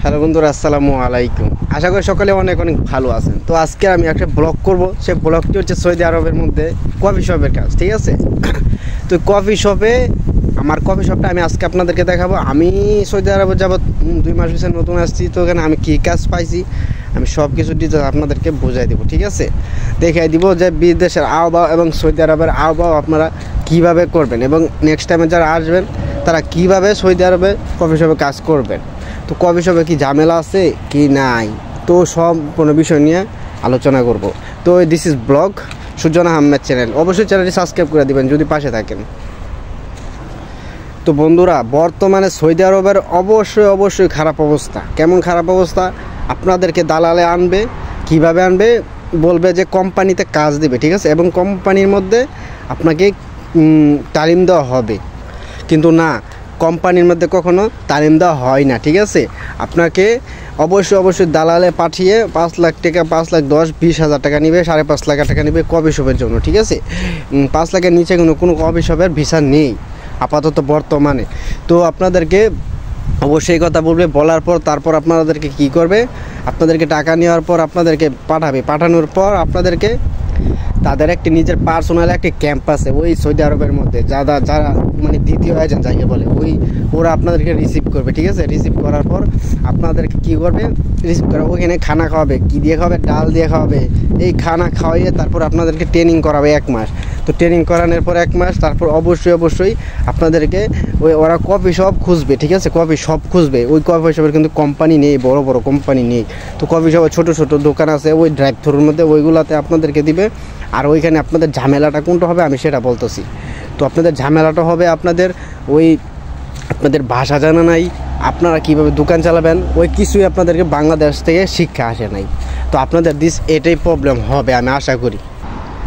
Hello বন্ধুরা, আসসালামু আলাইকুম। আশা করি সকালে অনেক অনেক ভালো আছেন। তো আজকে আমি একটা ব্লগ করব। সেই ব্লগটি হচ্ছে সৌদি আরবের মধ্যে কফি শপের কাজ, ঠিক আছে? তো কফি শপে আমার কফি শপটা আমি আজকে আপনাদেরকে দেখাবো। আমি সৌদি আরবে যাবত 2 মাস হয়েছে নতুন আসছি, তো এখানে আমি কী কাজ পাইছি আমি সব কিছু ডিটেলস আপনাদেরকে বোঝাই দেবো, ঠিক আছে? দেখাই দিব যে বিদেশের আবহাওয়া এবং সৌদি আরবের আবহাওয়া আপনারা কীভাবে করবেন এবং নেক্সট টাইমে যারা আসবেন তারা কীভাবে সৌদি আরবে কফি শপে কাজ করবেন। তো কফি শপে কি ঝামেলা আছে কি নাই, তো সব কোনো বিষয় নিয়ে আলোচনা করব। তো this is blog Sujan Ahmed channel. অবশ্যই চ্যানেলটি সাবস্ক্রাইব করে দিবেন যদি পাশে থাকেন। তো বন্ধুরা, বর্তমানে সৌদি আরবের অবশ্যই খারাপ অবস্থা। কেমন খারাপ অবস্থা? আপনাদেরকে দালালে আনবে, কিভাবে আনবে বলবে যে কোম্পানিতে কাজ দেবে, ঠিক আছে? এবং কোম্পানির মধ্যে আপনাকে তালিম দেওয়া হবে, কিন্তু না, কোম্পানির মধ্যে কখনো তালিম দেওয়া হয় না, ঠিক আছে? আপনাকে অবশ্যই দালালে পাঠিয়ে 5 লাখ টাকা, 5 লাখ 10-20 হাজার টাকা নেবে, 5.5 লাখ টাকা নেবে কফি শপের জন্য, ঠিক আছে? 5 লাখের নিচে কোনো কফি শপের ভিসা নেই আপাতত বর্তমানে। তো আপনাদেরকে অবশ্যই কথা বলবে, বলার পর তারপর আপনাদেরকে কি করবে, আপনাদেরকে টাকা নেওয়ার পর আপনাদেরকে পাঠানোর পর আপনাদেরকে তাদের একটি নিজের পার্সোনাল একটি ক্যাম্প আছে ওই সৌদি আরবের মধ্যে, যারা মানে দ্বিতীয় এজেন্ট যাকে বলে, ওরা আপনাদেরকে রিসিভ করবে, ঠিক আছে? রিসিভ করার পর আপনাদেরকে কি করবে, রিসিভ করা ওইখানে খানা খাওয়াবে। কি দিয়ে খাওয়াবে? ডাল দিয়ে খাওয়াবে। এই খানা খাওয়াইয়ে তারপর আপনাদেরকে ট্রেনিং করাবে 1 মাস। তো ট্রেনিং করানোর পর 1 মাস তারপর অবশ্যই আপনাদেরকে ওরা কফি শপ খুঁজবে, ঠিক আছে? কফি শপ খুঁজবে। ওই কফি শপের কিন্তু কোম্পানি নেই, বড় কোম্পানি নেই। তো কফি শপের ছোটো দোকান আছে ওই ড্রাইভ থ্রুর মধ্যে, ওইগুলোতে আপনাদেরকে দিবে। আর ওইখানে আপনাদের ঝামেলাটা কোনটা হবে আমি সেটা বলতেছি। তো আপনাদের ঝামেলাটা হবে আপনাদের ভাষা জানা নাই, আপনারা কীভাবে দোকান চালাবেন ওই কিছুই আপনাদেরকে বাংলাদেশ থেকে শিক্ষা আসে নাই। তো আপনাদের এটাই প্রবলেম হবে আমি আশা করি,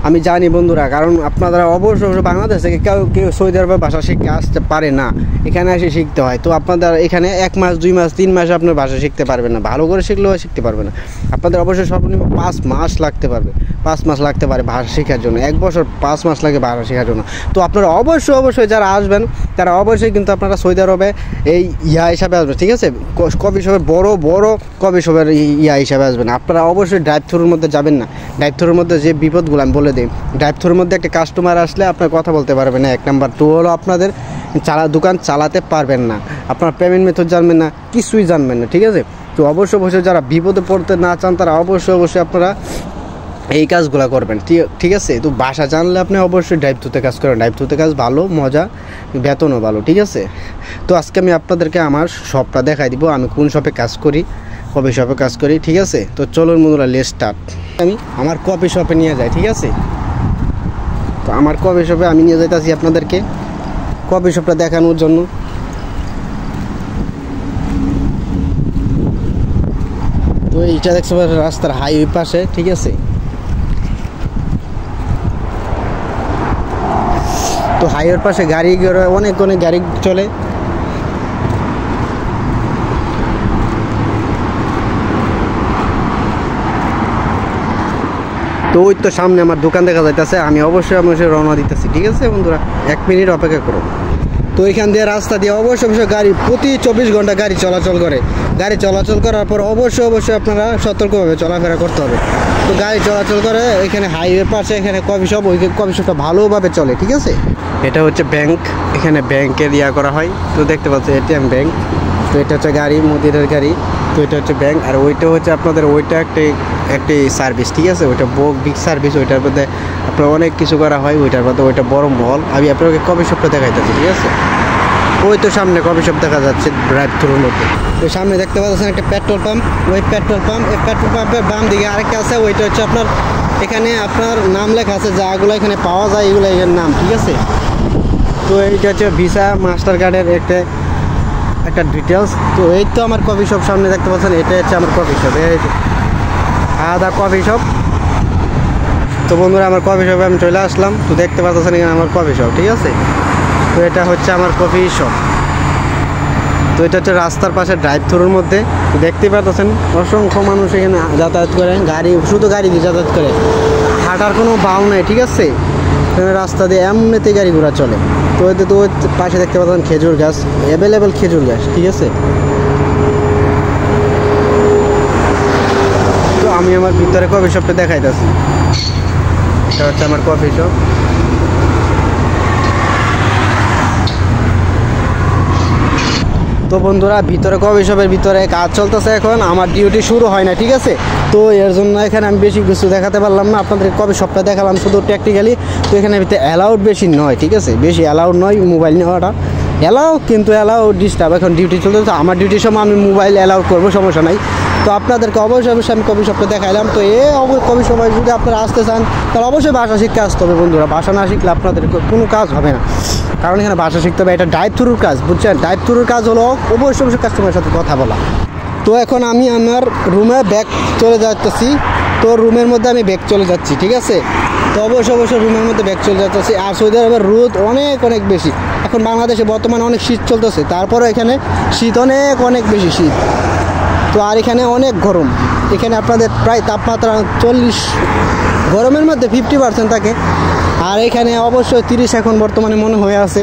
আমি জানি বন্ধুরা। কারণ আপনারা অবশ্যই বাংলাদেশ থেকে কেউ সৌদি আরবের ভাষা শিখতে আসতে পারে না, এখানে এসে শিখতে হয়। তো আপনাদের এখানে 1 মাস 2 মাস 3 মাসে আপনার ভাষা শিখতে পারবেন না, ভালো করে শিখলেও শিখতে পারবে না। আপনাদের অবশ্যই সর্বনিম্ন 5 মাস লাগতে পারে ভাষা শেখার জন্য। 1 বছর 5 মাস লাগে ভাষা শেখার জন্য। তো আপনারা অবশ্যই যারা আসবেন তারা অবশ্যই কিন্তু আপনারা সৌদি আরবে এই হিসাবে আসবেন, ঠিক আছে? কফি শপের বড় কফি শপের হিসাবে আসবেন। আপনারা অবশ্যই ড্রাইভ থ্রুর মধ্যে যাবেন না। ড্রাইভ থ্রুর মধ্যে যে বিপদগুলো আমি বলে দিই, ড্রাইভ থ্রুর মধ্যে একটা কাস্টমার আসলে আপনার কথা বলতে পারবেন না, 1 নাম্বার। 2 হলো আপনাদের দোকান চালাতে পারবেন না, আপনার পেমেন্ট মেথড জানবেন না, কিছুই জানবেন না, ঠিক আছে? তো অবশ্যই যারা বিপদে পড়তে না চান তারা অবশ্যই আপনারা এই কাজগুলো করবেন, ঠিক আছে? তো ভাষা জানলে আপনি অবশ্যই ড্রাইভ থ্রুতে কাজ করেন। ড্রাইভ থ্রুতে কাজ ভালো, মজা, বেতনও ভালো, ঠিক আছে? তো আজকে আমি আপনাদেরকে আমার শপটা দেখাই দিব, আমি কোন শপে কাজ করি, কফি শপে কাজ করি, ঠিক আছে? তো চলুন বন্ধুরা, লেটস স্টার্ট। আমি আমার কফি শপে নিয়ে যাই, ঠিক আছে? তো আমার কফি শপে আমি নিয়ে যাইতেছি আপনাদেরকে কফি শপটা দেখানোর জন্য। তো এইটা দেখতে পাচ্ছেন রাস্তার হাইওয়ে পাশে, ঠিক আছে? তো হাইওয়ের পাশে অনেক গাড়ি চলে। তো ওই তো সামনে আমার দোকান দেখা যাইতেছে, আমি অবশ্যই রওনা দিতেছি, ঠিক আছে বন্ধুরা? 1 মিনিট অপেক্ষা করুন। তো এখান দিয়ে রাস্তা দিয়ে অবশ্যই গাড়ি প্রতি 24 ঘন্টা গাড়ি চলাচল করে। গাড়ি চলাচল করার পর অবশ্যই আপনারা সতর্কভাবে চলাফেরা করতে হবে। তো গাড়ি চলাচল করে এখানে হাইওয়ে পাশে, এখানে কফি শপ, ওই কফি শপটা ভালোভাবে চলে, ঠিক আছে? এটা হচ্ছে ব্যাংক, এখানে ব্যাংকের করা হয়। তো দেখতে পাচ্ছি এটিএম ব্যাংক। তো এটা হচ্ছে গাড়ি, মুদিরের গাড়ি। তো এটা হচ্ছে ব্যাংক, আর ওইটা হচ্ছে আপনাদের ওইটা একটি সার্ভিস, ঠিক আছে? ওইটা বিগ সার্ভিস, ওইটার মধ্যে আপনার অনেক কিছু করা হয়। ওইটার মধ্যে ওইটা বড় মল। আমি আপনাকে কফি শপটা দেখাইতেছি, ঠিক আছে? ওই তো সামনে কফি শপ দেখা যাচ্ছে ড্রাইভ থ্রুর মধ্যে। তো সামনে দেখতে পাচ্ছেন একটা পেট্রোল পাম্প, এই পেট্রোল পাম্পের বাম দিকে আরেকটা আছে, ওইটা হচ্ছে আপনার এখানে আপনার নাম লেখা আছে, যাগুলো এখানে পাওয়া যায় এগুলো এর নাম, ঠিক আছে? তো এইটা হচ্ছে ভিসা মাস্টার কার্ডের একটা ডিটেলস। তো এই তো আমার কফি শপ সামনে দেখতে পাচ্ছেন, এটা হচ্ছে আমার কফি শপ, এই আদা কফি শপ। তো বন্ধুরা, আমার কফি শপে আমি চলে আসলাম। তো দেখতে পাচ্ছেন এখানে আমার কফি শপ, ঠিক আছে? তো এটা হচ্ছে আমার কফি শপ। তো এটা হচ্ছে রাস্তার পাশে ড্রাইভ থ্রুর মধ্যে। দেখতেই পাচ্ছেন অসংখ্য মানুষ এখানে যাতায়াত করে, শুধু গাড়ি দিয়ে যাতায়াত করে, হাঁটার কোনো বাউ নাই, ঠিক আছে? রাস্তা দিয়ে এমনিতেই গাড়ি ঘোড়া চলে। তো ওই পাশে দেখতে পাচ্ছেন খেজুর গাছ, অ্যাভেলেবেল খেজুর গাছ, ঠিক আছে? আমার ভিতরে কফি শপটা দেখাইতেছি। এটা হচ্ছে আমার কফি শপ। তো বন্ধুরা ভিতরে কফি শপের ভিতরে কাজ চলতেছে, এখন আমার ডিউটি শুরু হয় না, ঠিক আছে। তো এর জন্য এখানে আমি বেশি কিছু দেখাতে পারলাম না, আপনাদের কফি শপটা দেখালাম শুধু টেকনিক্যালি। তো এখানে ভিতরে অ্যালাউড বেশি নয়, ঠিক আছে, বেশি অ্যালাউড নয় মোবাইল নেওয়াটা। অ্যালাউ কিন্তু অ্যালাউ ডিস্টার্ব, এখন ডিউটি চলতেছে, আমার ডিউটির সময় আমি মোবাইল অ্যালাউ করবো, সমস্যা নাই। তো আপনাদেরকে অবশ্যই আমি কফি শপটা দেখাইলাম। তো কফি সময় যদি আপনারা আসতে চান তাহলে অবশ্যই ভাষা শিখতে আসতে হবে বন্ধুরা। ভাষা না শিখলে আপনাদের কোনো কাজ হবে না, কারণ এখানে ভাষা শিখতে হবে। এটা ড্রাইভ থ্রুর কাজ, বুঝছেন। ড্রাইভ থ্রুর কাজ হলো অবশ্যই কাস্টমারের সাথে কথা বলা। তো এখন আমি আমার রুমে ব্যাক চলে যাচ্ছি। তো রুমের মধ্যে আমি ব্যাক চলে যাচ্ছি, ঠিক আছে। তো অবশ্যই রুমের মধ্যে ব্যাক চলে যাচ্ছি। আর সৌদি আরবের রোদ অনেক বেশি। এখন বাংলাদেশে বর্তমানে অনেক শীত চলতেছে, তারপরে এখানে শীত অনেক বেশি শীত। তো আর এখানে অনেক গরম, এখানে আপনাদের প্রায় তাপমাত্রা 40, গরমের মধ্যে 50% থাকে। আর এখানে অবশ্যই 30 এখন বর্তমানে মনে হয়ে আছে।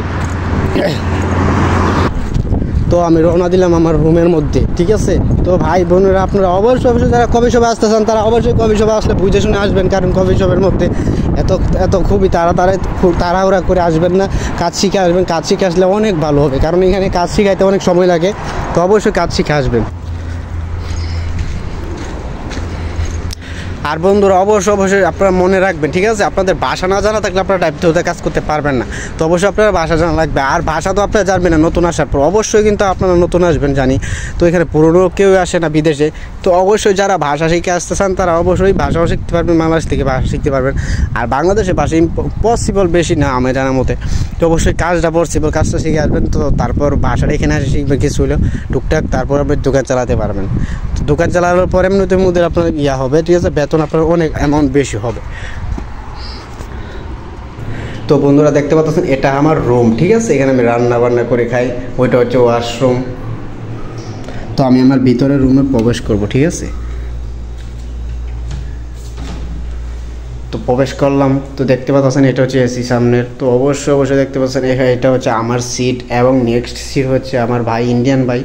তো আমি রওনা দিলাম আমার রুমের মধ্যে, ঠিক আছে। তো ভাই বোনেরা আপনারা অবশ্যই যারা কফি শপে আসতে চান তারা অবশ্যই কফি শপে আসলে বুঝে শুনে আসবেন, কারণ কফি শপের মধ্যে এত খুবই তাড়াহুড়া করে আসবেন না, কাজ শিখে আসবেন। কাজ শিখে আসলে অনেক ভালো হবে, কারণ এখানে কাজ শিখাইতে অনেক সময় লাগে। তো অবশ্যই কাজ শিখে আসবেন। আর বন্ধুরা অবশ্যই আপনারা মনে রাখবেন, ঠিক আছে, আপনাদের ভাষা না জানা থাকলে আপনারা টাইপ ধরে কাজ করতে পারবেন না। তো অবশ্যই আপনারা ভাষা জানা লাগবে। আর ভাষা তো আপনারা জানবেন না নতুন আসার পর, অবশ্যই কিন্তু আপনারা নতুন আসবেন জানি। তো এখানে পুরনো কেউ আসে না বিদেশে। তো অবশ্যই যারা ভাষা শিখে আসতে চান তারা অবশ্যই ভাষাও শিখতে পারবেন, বাংলাদেশ থেকে ভাষা শিখতে পারবেন। আর বাংলাদেশে ভাষা পসিবল বেশি না আমার জানার মতে। তো অবশ্যই কাজটা পসিবল, কাজটা শিখে আসবেন। তো তারপর ভাষাটা এখানে এসে শিখবেন কিছু হলেও টুকটাক, তারপর আপনি দোকান চালাতে পারবেন। তো দোকান চালানোর পর এমনিতে মধ্যে আপনার হবে, ঠিক আছে, বেতন আপনার অনেক অ্যামাউন্ট বেশি হবে। তো বন্ধুরা দেখতে পাচ্ছেন এটা আমার রুম, ঠিক আছে। এখানে আমি রান্না বান্না করে খাই, ওইটা হচ্ছে ওয়াশরুম। তো আমি আমার ভিতরে রুমে প্রবেশ করব, ঠিক আছে। তো প্রবেশ করলাম, তো দেখতে পাচ্ছেন এটা হচ্ছে এসি সামনের। তো অবশ্যই দেখতে পাচ্ছেন এখানে এটা হচ্ছে আমার সিট, এবং নেক্সট সিট হচ্ছে আমার ভাই, ইন্ডিয়ান ভাই।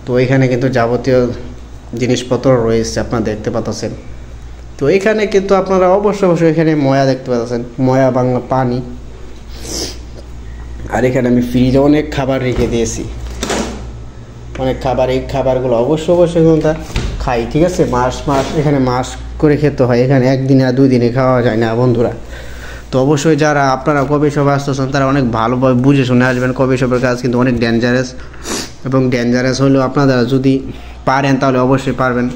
তো এখানে কিন্তু যাবতীয় জিনিসপত্র রয়েছে আপনারা দেখতে পাচ্ছেন। তো এখানে কিন্তু আপনারা অবশ্যই এখানে ময়া দেখতে পাচ্ছেন, ময়া বাংলা পানি। আর এখানে আমি ফ্রিজে অনেক খাবার রেখে দিয়েছি, অনেক খাবার। এই খাবারগুলো অবশ্যই খাই, ঠিক আছে। মাস এখানে মাস করে খেতে হয়, এখানে একদিনে আর 2 দিনে খাওয়া যায় না বন্ধুরা। তো অবশ্যই যারা আপনারা কফি শপে আসতেছেন তারা অনেক ভালোভাবে বুঝে শুনে আসবেন। কফি শপের কাজ কিন্তু অনেক ডেঞ্জারাস, এবং ডেঞ্জারাস হলেও আপনারা যদি পারেন তাহলে অবশ্যই পারবেন।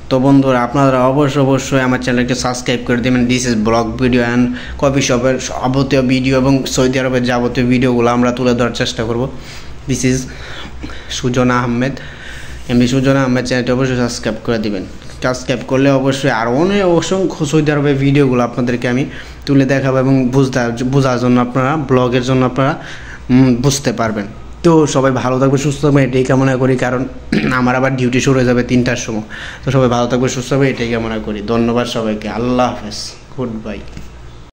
তো বন্ধুরা আপনারা অবশ্যই আমার চ্যানেলকে সাবস্ক্রাইব করে দেবেন। This is blog video and coffee শপের যাবতীয় ভিডিও এবং সৌদি আরবের যাবতীয় ভিডিওগুলো আমরা তুলে ধরার চেষ্টা করব। দিস ইজ সুজন আহমেদ, এমনি সুজন আহমেদ। চ্যানেলটি অবশ্যই সাবস্ক্রাইব করে দেবেন। সাবস্ক্রাইব করলে অবশ্যই আর অসংখ্য সৌদি আরবের ভিডিওগুলো আপনাদেরকে আমি তুলে দেখাবো, এবং বোঝার জন্য আপনারা, ব্লগের জন্য আপনারা বুঝতে পারবেন। তো সবাই ভালো থাকবে, সুস্থ থাকবে, এটাই কামনা করি, কারণ আমার আবার ডিউটি শুরু হয়ে যাবে 3টার সময়। তো সবাই ভালো থাকবে, সুস্থ থাকবে, এটাই কামনা করি। ধন্যবাদ সবাইকে, আল্লাহ হাফেজ, গুড বাই।